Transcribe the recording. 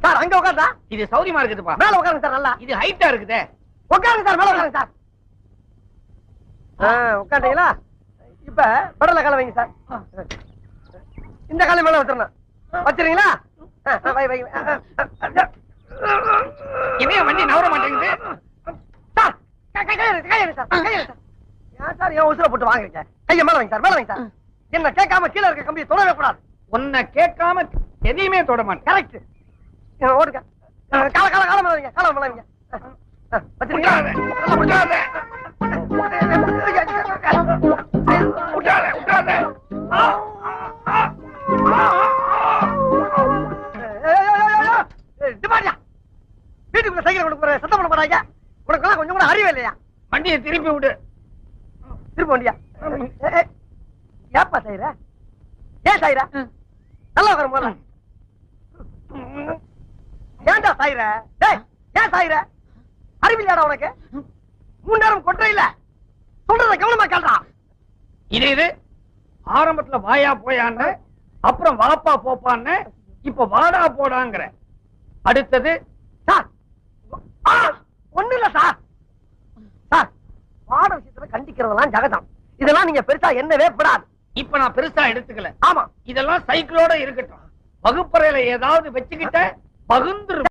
Sir அங்க உட்கார்ந்தா இது சௌரியமா இருக்குதுப்பா. மேல உட்காருங்க சார். நல்லா இது ஹைட்டா இருக்குதே. உட்காருங்க சார், மேல உட்காருங்க சார். உட்காந்தீங்களா? இப்ப படல கால வைங்க சார். இந்த காலை மேல வச்சிடணும். வச்சிருங்களா? இதைய வண்டி நவர மாட்டேங்குது சார். கையை சார் ஏன் உசுர போட்டு வாங்குறீங்க? கையை மேல வைங்க சார், மேல வைங்க சார். என்ன கேட்காம கீழே இருக்க கம்பியை தொடவே கூடாது. உன்னை கேட்காம எதையுமே தொட மாட்டேன். கரெக்ட். ஓடுங்க. கால மேல வைங்க, கால மேல வைங்க. வச்சிருங்களா? வீட்டுக்குள்ள சைக்கிள் கொண்டு போற சத்தம் பண்ண போறாங்க. உனக்கு கொஞ்சம் கூட அறிவே இல்லையா? வண்டியை திருப்பி விடு. திருப்ப வண்டியா? ஏப்பா சாயிர? ஏன் சாயிர? நல்லா உட்கார போல. ஏன்டா சாயிர? ஏன் சாயிர? அறிவில்லையாடா உனக்கு? 3 நேரம் கொட்டை இல்ல. சொல்றத கவனமா கேள்றா. இது ஆரம்பத்துல வாயா போயான்னு, அப்புறம் வாப்பா போப்பான்னு, இப்ப வாடா போடாங்கிற. அடுத்தது சார் ஒண்ணு இல்ல சார். சார் பாட விஷயத்துல கண்டிக்கிறதெல்லாம் ஜகதம். இதெல்லாம் நீங்க பெருசா என்னவே படாது. இப்ப நான் பெருசா எடுத்துக்கல. ஆமா, இதெல்லாம் சைக்கிளோட இருக்கட்டும். வகுப்பறையில ஏதாவது வச்சுக்கிட்ட பகுந்துரு.